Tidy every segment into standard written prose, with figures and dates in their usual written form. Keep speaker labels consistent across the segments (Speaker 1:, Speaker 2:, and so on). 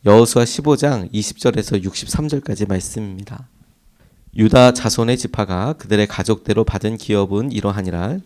Speaker 1: 여호수아 15장 20절에서 63절까지 말씀입니다. 유다 자손의 지파가 그들의 가족대로 받은 기업은 이러하니라.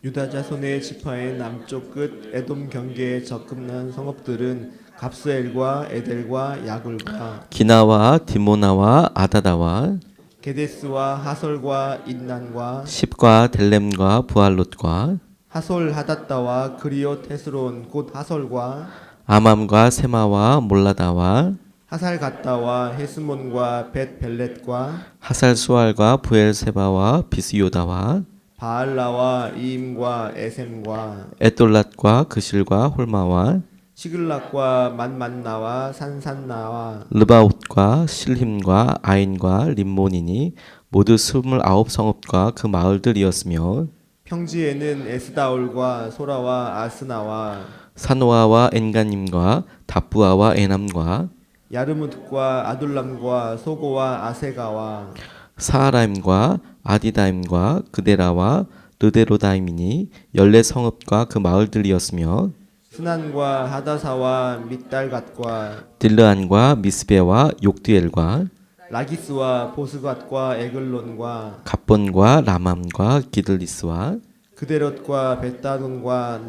Speaker 2: 유다 자손의 지파의 남쪽 끝 에돔 경계에 접근한 성읍들은 갑스엘과 에델과 야굴과
Speaker 1: 기나와 디모나와 아다다와
Speaker 2: 게데스와 하솔과 인난과
Speaker 1: 십과 델렘과 부알롯과
Speaker 2: 하솔 하닷다와 그리옷 헤스론 곧 하솔과
Speaker 1: 아맘과 세마와 몰라다와
Speaker 2: 하살 갓다와 헤스몬과 벳 벨렛과
Speaker 1: 하살수알과 부엘세바와 비스요다와
Speaker 2: 바알라와 이임과 에셈과
Speaker 1: 에돌랏과 그실과 홀마와
Speaker 2: 시글락과 만만나와 산산나와
Speaker 1: 르바옷과 실힘과 아인과 림몬이니 모두 29성읍과 그 마을들이었으며
Speaker 2: 평지에는 에스다올과 소라와 아스나와
Speaker 1: 사노아와 엔가님과 다부아와 에남과
Speaker 2: 야르무트과 아둘람과 소고와 아세가와
Speaker 1: 사하라임과 아디다임과 그데라와 르데로다임이니 14성읍과 그 마을들이었으며
Speaker 2: 스난과 하다사와 밑달갓과
Speaker 1: 딜르안과 미스베와 욕디엘과
Speaker 2: 라기스와 보스갓과 에글론과
Speaker 1: 갑본과 라맘과 기들리스와
Speaker 2: 그데롯과 벳다둔과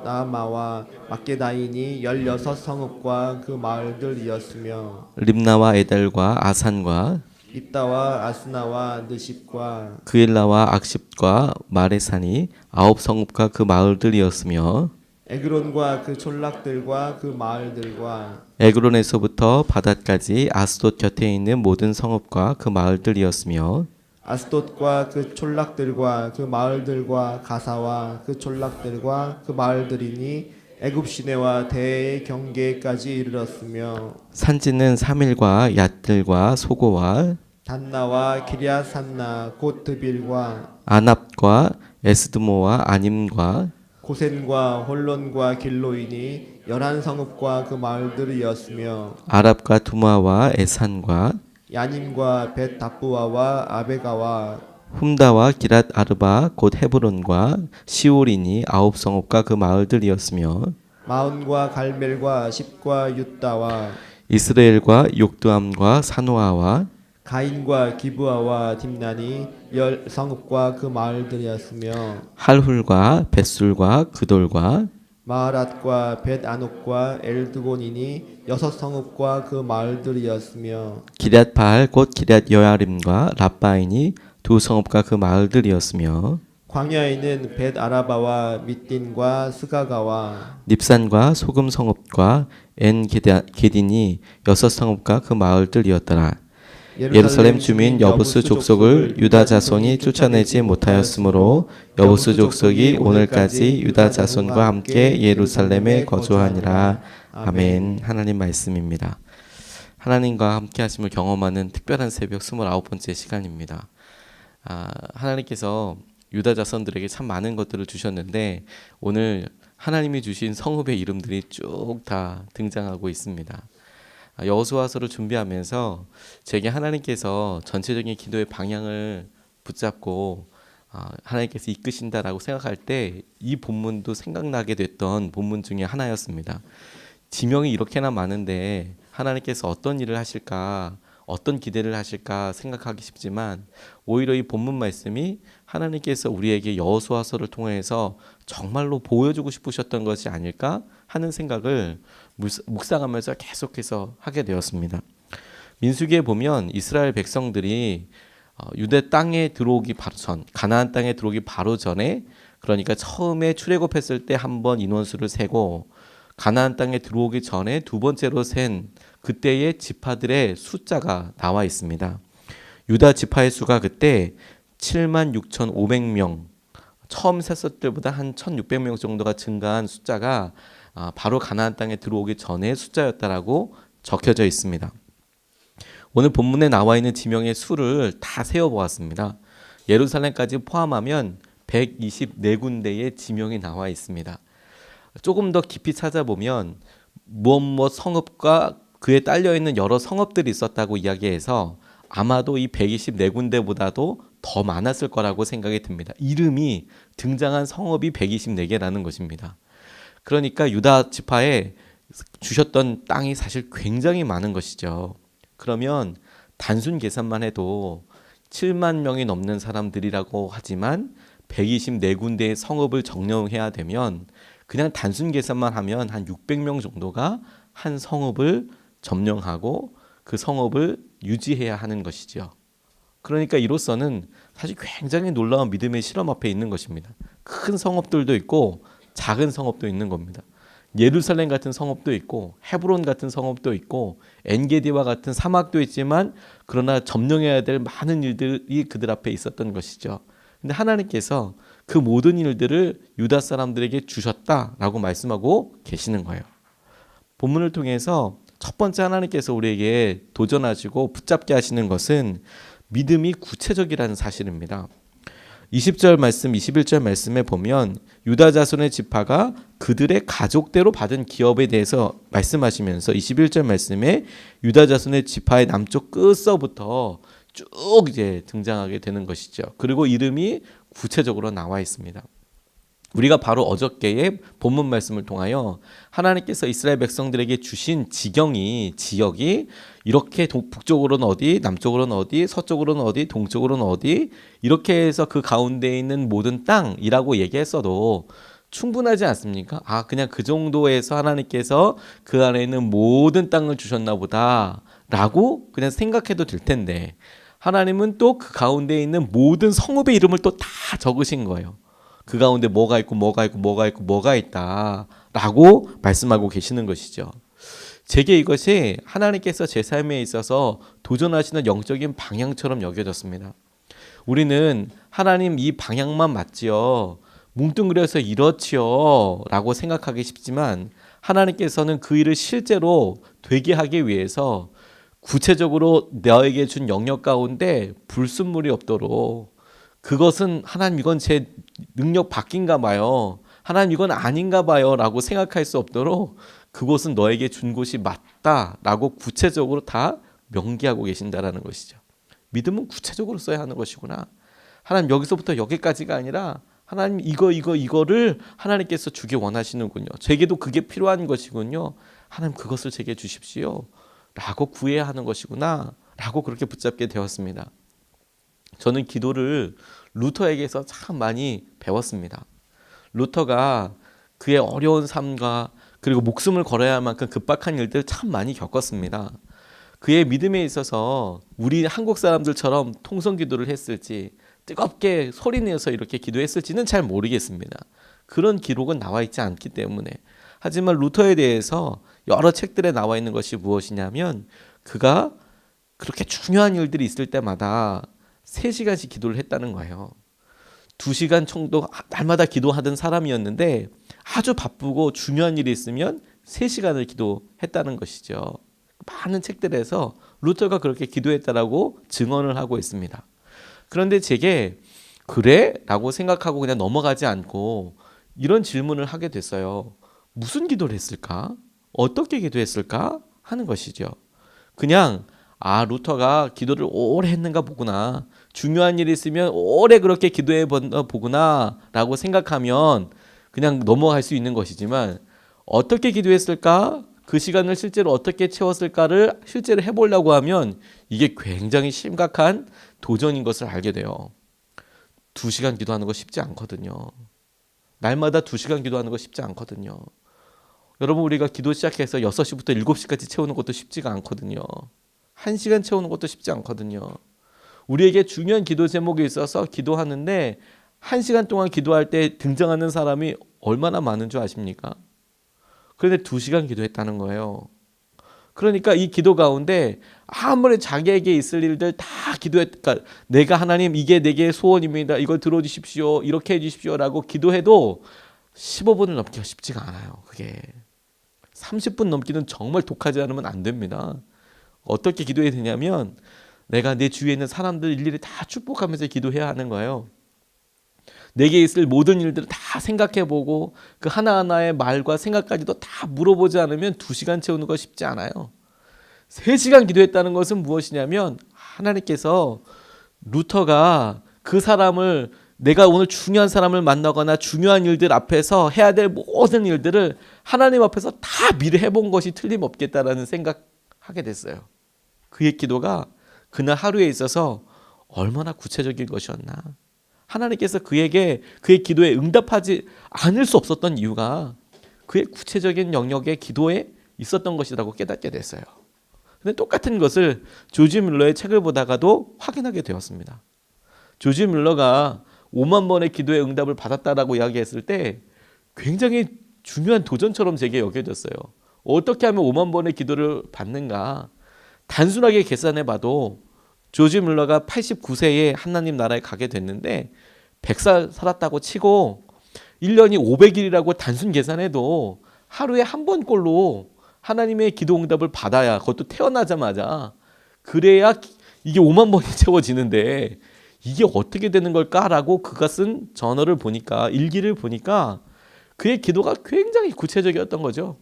Speaker 2: 나아마와 막게다인이 16성읍과 그 마을들이었으며
Speaker 1: 림나와 에달과 아산과
Speaker 2: 입다와 아스나와 느십과
Speaker 1: 그일라와 악십과 마레산이 9성읍과 그 마을들이었으며
Speaker 2: 에그론과 그 촌락들과 그 마을들과
Speaker 1: 에그론에서부터 바닷까지 아스돗 곁에 있는 모든 성읍과 그 마을들이었으며
Speaker 2: 아스돗과 그 촌락들과 그 마을들과 가사와 그 촌락들과 그 마을들이니 애굽 시내와 대의 경계까지 이르렀으며
Speaker 1: 산지는 사밀과 얏들과 소고와
Speaker 2: 단나와 기랴산나 곧 드빌과
Speaker 1: 아납과 에스드모와 아님과
Speaker 2: 고센과 홀론과 길로이니 11성읍과 그 마을들이었으며
Speaker 1: 아랍과 두마와 에산과
Speaker 2: 야님과 벳 다부아와 아베가와
Speaker 1: 훔다와 기랏 아르바 곧 헤브론과 시올이니 9성읍과 그 마을들이었으며
Speaker 2: 마온과 갈멜과 십과 윳다와
Speaker 1: 이스라엘과 욕두암과 사노아와
Speaker 2: 가인과 기브아와 딥나니 10성읍과 그 마을들이었으며
Speaker 1: 할훌과 벳술과 그돌과
Speaker 2: 마하랏과 벳 아녹과 엘드곤이니 6성읍과 그 마을들이었으며
Speaker 1: 기럇 바알 곧 기럇 여야림과 랍바인이 2성읍과 그 마을들이었으며
Speaker 2: 광야에는 벳 아라바와 밑딘과 스가가와
Speaker 1: 닙산과 소금 성읍과 엔 게딘이 6성읍과 그 마을들이었더라. 예루살렘 주민 여부스 족속을 유다 자손이 쫓아내지 못하였으므로 여부스 족속이 오늘까지 유다 자손과 함께 예루살렘에 거주하니라. 아멘. 하나님 말씀입니다. 하나님과 함께 하심을 경험하는 특별한 새벽 29번째 시간입니다. 하나님께서 유다 자손들에게 참 많은 것들을 주셨는데 오늘 하나님이 주신 성읍의 이름들이 쭉 다 등장하고 있습니다. 여호수아서를 준비하면서 제게 하나님께서 전체적인 기도의 방향을 붙잡고 하나님께서 이끄신다라고 생각할 때 이 본문도 생각나게 됐던 본문 중에 하나였습니다. 지명이 이렇게나 많은데 하나님께서 어떤 일을 하실까, 어떤 기대를 하실까 생각하기 쉽지만 오히려 이 본문 말씀이 하나님께서 우리에게 여호수아서를 통해서 정말로 보여주고 싶으셨던 것이 아닐까 하는 생각을 묵상하면서 계속해서 하게 되었습니다. 민수기에 보면 이스라엘 백성들이 유대 땅에 들어오기 바로 전, 가나안 땅에 들어오기 바로 전에, 그러니까 처음에 출애굽했을 때 한 번 인원수를 세고 가나안 땅에 들어오기 전에 두 번째로 센 그때의 지파들의 숫자가 나와 있습니다. 유다 지파의 수가 그때 76,500명, 처음 셌을 때보다 한 1,600명 정도가 증가한 숫자가 바로 가나안 땅에 들어오기 전의 숫자였다라고 적혀져 있습니다. 오늘 본문에 나와 있는 지명의 수를 다 세어보았습니다. 예루살렘까지 포함하면 124군데의 지명이 나와 있습니다. 조금 더 깊이 찾아보면 무엇 성읍과 그에 딸려있는 여러 성읍들이 있었다고 이야기해서 아마도 이 124군데보다도 더 많았을 거라고 생각이 듭니다. 이름이 등장한 성읍이 124개라는 것입니다. 그러니까 유다 지파에 주셨던 땅이 사실 굉장히 많은 것이죠. 그러면 단순 계산만 해도 7만 명이 넘는 사람들이라고 하지만 124군데의 성읍을 점령해야 되면 그냥 단순 계산만 하면 한 600명 정도가 한 성읍을 점령하고 그 성읍을 유지해야 하는 것이죠. 그러니까 이로서는 사실 굉장히 놀라운 믿음의 실험 앞에 있는 것입니다. 큰 성읍들도 있고 작은 성읍도 있는 겁니다. 예루살렘 같은 성읍도 있고 헤브론 같은 성읍도 있고 엔게디와 같은 사막도 있지만 그러나 점령해야 될 많은 일들이 그들 앞에 있었던 것이죠. 근데 하나님께서 그 모든 일들을 유다 사람들에게 주셨다라고 말씀하고 계시는 거예요. 본문을 통해서 첫 번째 하나님께서 우리에게 도전하시고 붙잡게 하시는 것은 믿음이 구체적이라는 사실입니다. 20절 말씀, 21절 말씀에 보면 유다 자손의 지파가 그들의 가족대로 받은 기업에 대해서 말씀하시면서 21절 말씀에 유다 자손의 지파의 남쪽 끝서부터 쭉 이제 등장하게 되는 것이죠. 그리고 이름이 구체적으로 나와 있습니다. 우리가 바로 어저께의 본문 말씀을 통하여 하나님께서 이스라엘 백성들에게 주신 지경이 지역이 이렇게 북쪽으로는 어디, 남쪽으로는 어디, 서쪽으로는 어디, 동쪽으로는 어디 이렇게 해서 그 가운데에 있는 모든 땅이라고 얘기했어도 충분하지 않습니까? 아, 그냥 그 정도에서 하나님께서 그 안에 있는 모든 땅을 주셨나 보다 라고 그냥 생각해도 될 텐데 하나님은 또 그 가운데에 있는 모든 성읍의 이름을 또 다 적으신 거예요. 그 가운데 뭐가 있고 뭐가 있고 뭐가 있고 뭐가 있다라고 말씀하고 계시는 것이죠. 제게 이것이 하나님께서 제 삶에 있어서 도전하시는 영적인 방향처럼 여겨졌습니다. 우리는 하나님 이 방향만 맞지요. 뭉뚱그려서 이렇지요 라고 생각하기 쉽지만 하나님께서는 그 일을 실제로 되게 하기 위해서 구체적으로 너에게 준 영역 가운데 불순물이 없도록 그것은 하나님 이건 제 능력 바뀐가 봐요. 하나님 이건 아닌가 봐요 라고 생각할 수 없도록 그곳은 너에게 준 곳이 맞다라고 구체적으로 다 명기하고 계신다라는 것이죠. 믿음은 구체적으로 써야 하는 것이구나. 하나님 여기서부터 여기까지가 아니라 하나님 이거를 하나님께서 주기 원하시는군요. 제게도 그게 필요한 것이군요. 하나님 그것을 제게 주십시오 라고 구해야 하는 것이구나 라고 그렇게 붙잡게 되었습니다. 저는 기도를 루터에게서 참 많이 배웠습니다. 루터가 그의 어려운 삶과 그리고 목숨을 걸어야 할 만큼 급박한 일들 참 많이 겪었습니다. 그의 믿음에 있어서 우리 한국 사람들처럼 통성 기도를 했을지 뜨겁게 소리내서 이렇게 기도했을지는 잘 모르겠습니다. 그런 기록은 나와 있지 않기 때문에. 하지만 루터에 대해서 여러 책들에 나와 있는 것이 무엇이냐면 그가 그렇게 중요한 일들이 있을 때마다 3시간씩 기도를 했다는 거예요. 2시간 정도 날마다 기도하던 사람이었는데 아주 바쁘고 중요한 일이 있으면 3시간을 기도했다는 것이죠. 많은 책들에서 루터가 그렇게 기도했다라고 증언을 하고 있습니다. 그런데 제게 그래? 라고 생각하고 그냥 넘어가지 않고 이런 질문을 하게 됐어요. 무슨 기도를 했을까? 어떻게 기도했을까? 하는 것이죠. 그냥 루터가 기도를 오래 했는가 보구나. 중요한 일이 있으면 오래 그렇게 기도해 보구나 라고 생각하면 그냥 넘어갈 수 있는 것이지만 어떻게 기도했을까? 그 시간을 실제로 어떻게 채웠을까를 실제로 해보려고 하면 이게 굉장히 심각한 도전인 것을 알게 돼요. 2시간 기도하는 거 쉽지 않거든요. 날마다 2시간 기도하는 거 쉽지 않거든요. 여러분 우리가 기도 시작해서 6시부터 7시까지 채우는 것도 쉽지가 않거든요. 1시간 채우는 것도 쉽지 않거든요. 우리에게 중요한 기도 제목이 있어서 기도하는데 1시간 동안 기도할 때 등장하는 사람이 얼마나 많은 줄 아십니까? 그런데 2시간 기도했다는 거예요. 그러니까 이 기도 가운데 아무리 자기에게 있을 일들 다 기도했다. 내가 하나님 이게 내게 소원입니다. 이걸 들어주십시오. 이렇게 해주십시오. 라고 기도해도 15분을 넘기가 쉽지가 않아요. 그게 30분 넘기는 정말 독하지 않으면 안 됩니다. 어떻게 기도해야 되냐면 내가 내 주위에 있는 사람들 일일이 다 축복하면서 기도해야 하는 거예요. 내게 있을 모든 일들을 다 생각해보고 그 하나하나의 말과 생각까지도 다 물어보지 않으면 2시간 채우는 거 쉽지 않아요. 3시간 기도했다는 것은 무엇이냐면 하나님께서 루터가 그 사람을 내가 오늘 중요한 사람을 만나거나 중요한 일들 앞에서 해야 될 모든 일들을 하나님 앞에서 다 미리 해본 것이 틀림없겠다라는 생각하게 됐어요. 그의 기도가 그날 하루에 있어서 얼마나 구체적인 것이었나. 하나님께서 그에게 그의 기도에 응답하지 않을 수 없었던 이유가 그의 구체적인 영역의 기도에 있었던 것이라고 깨닫게 됐어요. 근데 똑같은 것을 조지 뮬러의 책을 보다가도 확인하게 되었습니다. 조지 뮬러가 5만 번의 기도의 응답을 받았다라고 이야기했을 때 굉장히 중요한 도전처럼 제게 여겨졌어요. 어떻게 하면 5만 번의 기도를 받는가? 단순하게 계산해 봐도 조지 뮬러가 89세에 하나님 나라에 가게 됐는데 100살 살았다고 치고 1년이 500일이라고 단순 계산해도 하루에 한 번꼴로 하나님의 기도 응답을 받아야, 그것도 태어나자마자, 그래야 이게 5만 번이 채워지는데 이게 어떻게 되는 걸까라고 그가 쓴 저널을 보니까, 일기를 보니까 그의 기도가 굉장히 구체적이었던 거죠.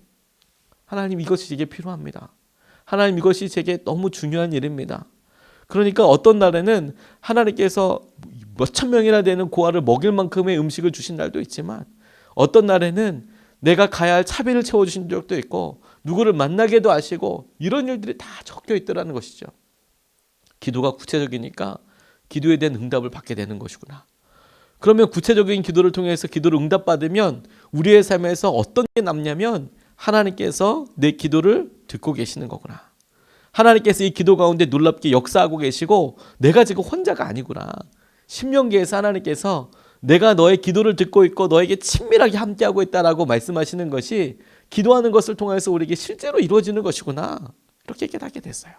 Speaker 1: 하나님, 이것이 제게 필요합니다. 하나님, 이것이 제게 너무 중요한 일입니다. 그러니까 어떤 날에는 하나님께서 몇천 명이나 되는 고아를 먹일 만큼의 음식을 주신 날도 있지만, 어떤 날에는 내가 가야 할 차비를 채워주신 적도 있고, 누구를 만나게도 하시고, 이런 일들이 다 적혀 있더라는 것이죠. 기도가 구체적이니까 기도에 대한 응답을 받게 되는 것이구나. 그러면 구체적인 기도를 통해서 기도를 응답받으면 우리의 삶에서 어떤 게 남냐면, 하나님께서 내 기도를 듣고 계시는 거구나. 하나님께서 이 기도 가운데 놀랍게 역사하고 계시고 내가 지금 혼자가 아니구나. 신명기에서 하나님께서 내가 너의 기도를 듣고 있고 너에게 친밀하게 함께하고 있다라고 말씀하시는 것이 기도하는 것을 통해서 우리에게 실제로 이루어지는 것이구나. 이렇게 깨닫게 됐어요.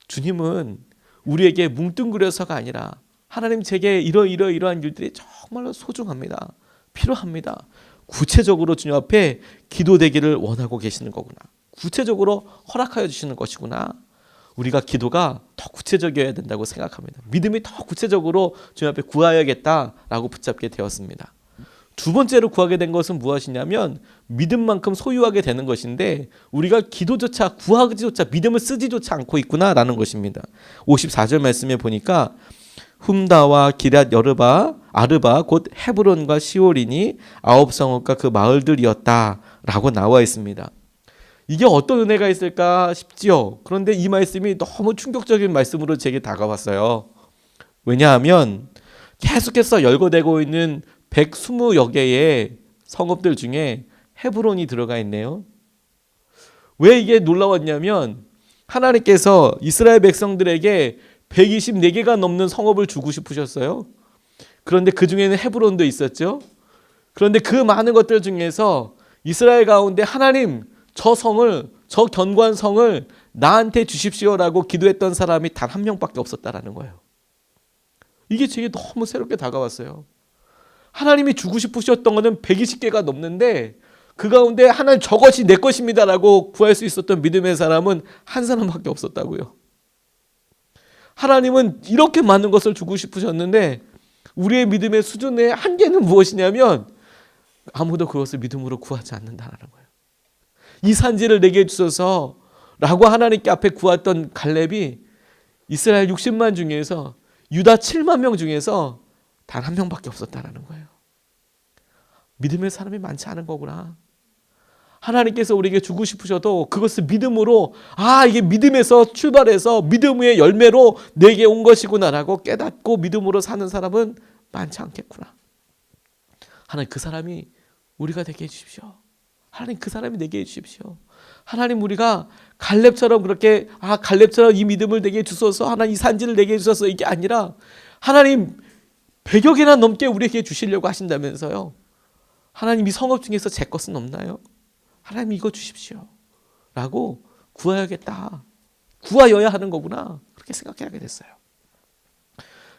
Speaker 1: 주님은 우리에게 뭉뚱그려서가 아니라, 하나님, 제게 이러한 일들이 정말로 소중합니다. 필요합니다. 구체적으로 주님 앞에 기도되기를 원하고 계시는 거구나. 구체적으로 허락하여 주시는 것이구나. 우리가 기도가 더 구체적이어야 된다고 생각합니다. 믿음이 더 구체적으로 주님 앞에 구하여야겠다라고 붙잡게 되었습니다. 두 번째로 구하게 된 것은 무엇이냐면, 믿음만큼 소유하게 되는 것인데, 우리가 기도조차 구하기조차 믿음을 쓰지조차 않고 있구나라는 것입니다. 54절 말씀에 보니까 훔다와 기럇 아르바 곧 헤브론과 시올이니 9성읍과 그 마을들이었다라고 나와 있습니다. 이게 어떤 은혜가 있을까 싶지요. 그런데 이 말씀이 너무 충격적인 말씀으로 제게 다가왔어요. 왜냐하면 계속해서 열거되고 있는 120여 개의 성읍들 중에 헤브론이 들어가 있네요. 왜 이게 놀라웠냐면, 하나님께서 이스라엘 백성들에게 124개가 넘는 성읍을 주고 싶으셨어요. 그런데 그 중에는 헤브론도 있었죠. 그런데 그 많은 것들 중에서 이스라엘 가운데 하나님, 저 견고한 성을 나한테 주십시오라고 기도했던 사람이 단 한 명밖에 없었다라는 거예요. 이게 제게 너무 새롭게 다가왔어요. 하나님이 주고 싶으셨던 것은 120개가 넘는데 그 가운데 하나님, 저것이 내 것입니다라고 구할 수 있었던 믿음의 사람은 한 사람밖에 없었다고요. 하나님은 이렇게 많은 것을 주고 싶으셨는데 우리의 믿음의 수준의 한계는 무엇이냐면, 아무도 그것을 믿음으로 구하지 않는다는 거예요. 이 산지를 내게 주소서 라고 하나님께 앞에 구했던 갈렙이 이스라엘 60만 중에서 유다 7만 명 중에서 단 한 명밖에 없었다는 거예요. 믿음의 사람이 많지 않은 거구나. 하나님께서 우리에게 주고 싶으셔도 그것을 믿음으로, 이게 믿음에서 출발해서 믿음의 열매로 내게 온 것이구나라고 깨닫고 믿음으로 사는 사람은 많지 않겠구나. 하나님, 그 사람이 우리가 되게 해주십시오. 하나님, 그 사람이 내게 해주십시오. 하나님, 우리가 갈렙처럼 그렇게 갈렙처럼 이 믿음을 내게 주소서, 하나님 이 산지를 내게 주소서, 이게 아니라 하나님 100여 개나 넘게 우리에게 주시려고 하신다면서요. 하나님, 이 성읍 중에서 제 것은 없나요? 하나님, 이거 주십시오 라고 구하여야겠다. 구하여야 하는 거구나. 그렇게 생각하게 됐어요.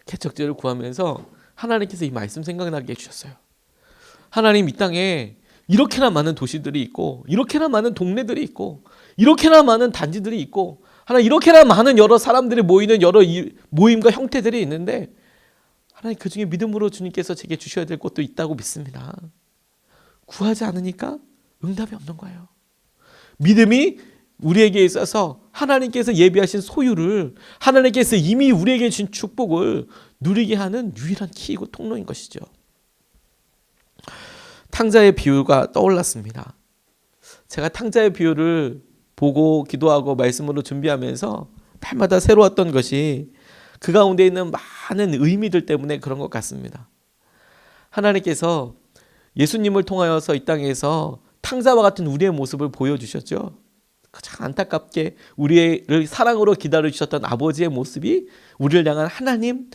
Speaker 1: 개척지를 구하면서 하나님께서 이 말씀 생각나게 해주셨어요. 하나님, 이 땅에 이렇게나 많은 도시들이 있고, 이렇게나 많은 동네들이 있고, 이렇게나 많은 단지들이 있고, 하나님, 이렇게나 많은 여러 사람들이 모이는 여러 모임과 형태들이 있는데, 하나님, 그 중에 믿음으로 주님께서 제게 주셔야 될 것도 있다고 믿습니다. 구하지 않으니까 응답이 없는 거예요. 믿음이 우리에게 있어서 하나님께서 예비하신 소유를, 하나님께서 이미 우리에게 주신 축복을 누리게 하는 유일한 키이고 통로인 것이죠. 탕자의 비유가 떠올랐습니다. 제가 탕자의 비유를 보고 기도하고 말씀으로 준비하면서 날마다 새로웠던 것이 그 가운데 있는 많은 의미들 때문에 그런 것 같습니다. 하나님께서 예수님을 통하여서 이 땅에서 탕자와 같은 우리의 모습을 보여주셨죠. 참 안타깝게 우리를 사랑으로 기다려주셨던 아버지의 모습이 우리를 향한 하나님,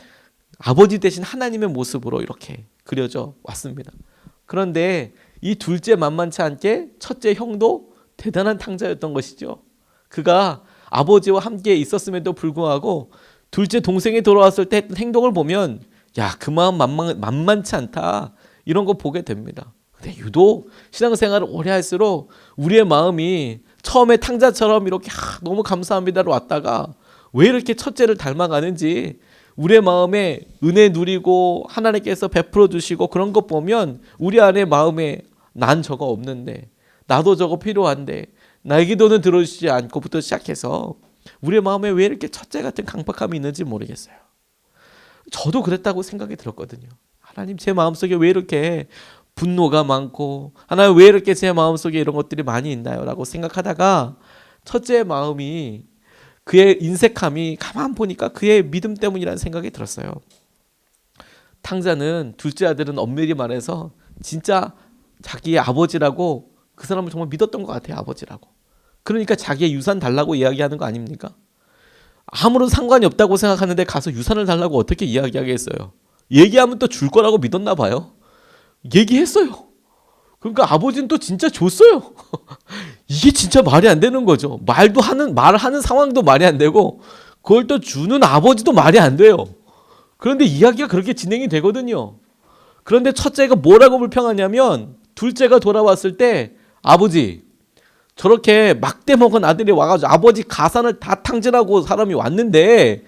Speaker 1: 아버지 되신 하나님의 모습으로 이렇게 그려져 왔습니다. 그런데 이 둘째 만만치 않게 첫째 형도 대단한 탕자였던 것이죠. 그가 아버지와 함께 있었음에도 불구하고 둘째 동생이 돌아왔을 때 했던 행동을 보면 야, 그 마음 만만치 않다 이런 거 보게 됩니다. 근데 유독 신앙생활을 오래 할수록 우리의 마음이 처음에 탕자처럼 이렇게 너무 감사합니다로 왔다가 왜 이렇게 첫째를 닮아가는지 우리의 마음에 은혜 누리고 하나님께서 베풀어 주시고 그런 것 보면 우리 안에 마음에 난 저거 없는데 나도 저거 필요한데 나의 기도는 들어주시지 않고부터 시작해서 우리의 마음에 왜 이렇게 첫째 같은 강박함이 있는지 모르겠어요. 저도 그랬다고 생각이 들었거든요. 하나님 제 마음속에 왜 이렇게 분노가 많고 하나님 왜 이렇게 제 마음속에 이런 것들이 많이 있나요? 라고 생각하다가 첫째의 마음이 그의 인색함이 가만 보니까 그의 믿음 때문이라는 생각이 들었어요. 탕자는 둘째 아들은 엄밀히 말해서 진짜 자기의 아버지라고 그 사람을 정말 믿었던 것 같아요. 아버지라고. 그러니까 자기의 유산 달라고 이야기하는 거 아닙니까? 아무런 상관이 없다고 생각하는데 가서 유산을 달라고 어떻게 이야기하겠어요? 얘기하면 또 줄 거라고 믿었나 봐요. 얘기했어요. 그러니까 아버지는 또 진짜 줬어요. 이게 진짜 말이 안 되는 거죠. 말하는 상황도 말이 안 되고 그걸 또 주는 아버지도 말이 안 돼요. 그런데 이야기가 그렇게 진행이 되거든요. 그런데 첫째가 뭐라고 불평하냐면 둘째가 돌아왔을 때 아버지 저렇게 막대 먹은 아들이 와가지고 아버지 가산을 다 탕진하고 사람이 왔는데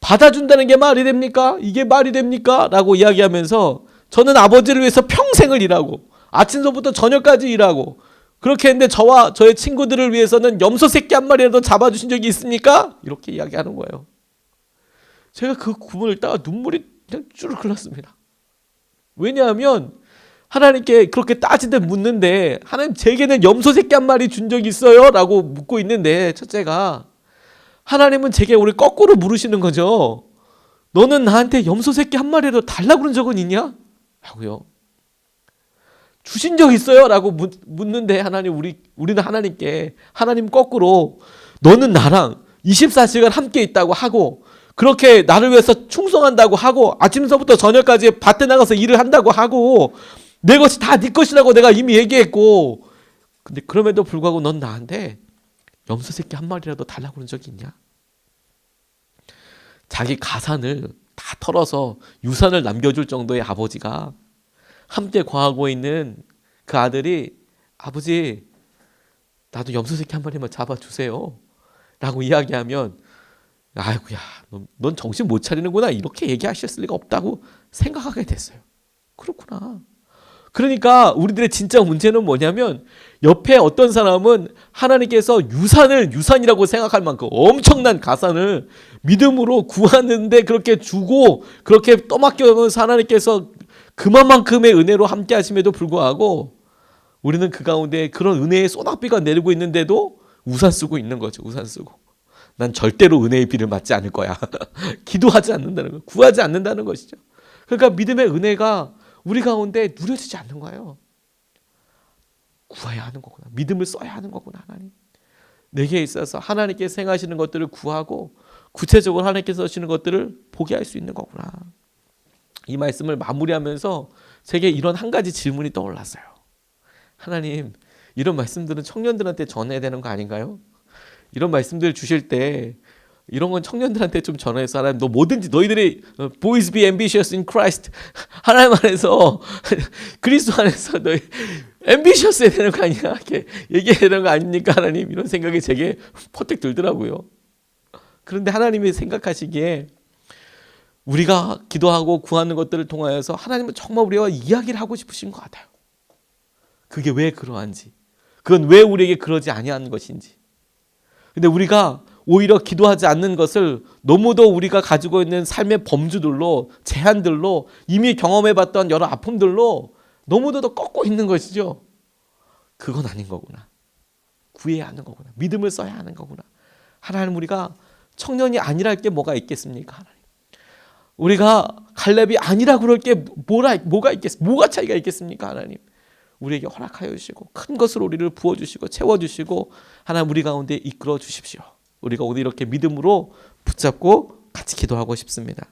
Speaker 1: 받아준다는 게 말이 됩니까? 이게 말이 됩니까? 라고 이야기하면서 저는 아버지를 위해서 평생을 일하고 아침서부터 저녁까지 일하고 그렇게 했는데 저와 저의 친구들을 위해서는 염소 새끼 한 마리라도 잡아주신 적이 있습니까? 이렇게 이야기하는 거예요. 제가 그 구문을 따가 눈물이 그냥 쭈르륵 흘렀습니다. 왜냐하면 하나님께 그렇게 따지듯 묻는데 하나님 제게는 염소 새끼 한 마리 준 적 있어요? 라고 묻고 있는데 첫째가 하나님은 제게 우리 거꾸로 물으시는 거죠. 너는 나한테 염소 새끼 한 마리라도 달라고 그런 적은 있냐? 라고요. 주신 적 있어요? 라고 묻는데 우리는 하나님께 하나님 거꾸로 너는 나랑 24시간 함께 있다고 하고 그렇게 나를 위해서 충성한다고 하고 아침서부터 저녁까지 밭에 나가서 일을 한다고 하고 내 것이 다 네 것이라고 내가 이미 얘기했고 근데 그럼에도 불구하고 넌 나한테 염소 새끼 한 마리라도 달라고 그런 적이 있냐? 자기 가산을 다 털어서 유산을 남겨줄 정도의 아버지가 함께 거하고 있는 그 아들이 아버지 나도 염소 새끼 한 마리만 잡아주세요 라고 이야기하면 아이고야 넌 정신 못 차리는구나 이렇게 얘기하셨을 리가 없다고 생각하게 됐어요. 그렇구나. 그러니까 우리들의 진짜 문제는 뭐냐면 옆에 어떤 사람은 하나님께서 유산이라고 생각할 만큼 엄청난 가산을 믿음으로 구하는데 그렇게 주고 그렇게 떠맡겨서 하나님께서 그만큼의 은혜로 함께 하심에도 불구하고 우리는 그 가운데 그런 은혜의 소낙비가 내리고 있는데도 우산 쓰고 있는 거죠. 우산 쓰고. 난 절대로 은혜의 비를 맞지 않을 거야. 기도하지 않는다는 거, 구하지 않는다는 것이죠. 그러니까 믿음의 은혜가 우리 가운데 누려지지 않는 거예요. 구해야 하는 거구나. 믿음을 써야 하는 거구나. 하나님. 내게 있어서 하나님께서 행하시는 것들을 구하고 구체적으로 하나님께서 하시는 것들을 보게 할 수 있는 거구나. 이 말씀을 마무리하면서 제게 이런 한 가지 질문이 떠올랐어요. 하나님, 이런 말씀들은 청년들한테 전해야 되는 거 아닌가요? 이런 말씀들 주실 때 이런 건 청년들한테 좀 전해서 하나님 너 뭐든지 너희들이 boys be ambitious in Christ 하나님 안에서 그리스도 안에서 너희 ambitious 해야 되는 거 아니야? 이렇게 얘기해야 되는 거 아닙니까? 하나님 이런 생각이 제게 퍼뜩 들더라고요. 그런데 하나님이 생각하시기에 우리가 기도하고 구하는 것들을 통하여서 하나님은 정말 우리와 이야기를 하고 싶으신 것 같아요. 그게 왜 그러한지, 그건 왜 우리에게 그러지 아니하는 것인지. 근데 우리가 오히려 기도하지 않는 것을 너무도 우리가 가지고 있는 삶의 범주들로, 제한들로, 이미 경험해봤던 여러 아픔들로 너무도 더 꺾고 있는 것이죠. 그건 아닌 거구나. 구해야 하는 거구나. 믿음을 써야 하는 거구나. 하나님, 우리가 청년이 아니랄 게 뭐가 있겠습니까? 하나님, 우리가 갈렙이 아니라 그럴 게 뭐가 차이가 있겠습니까? 하나님, 우리에게 허락하여 주시고 큰 것으로 우리를 부어주시고 채워주시고 하나님, 우리 가운데 이끌어 주십시오. 우리가 오늘 이렇게 믿음으로 붙잡고 같이 기도하고 싶습니다.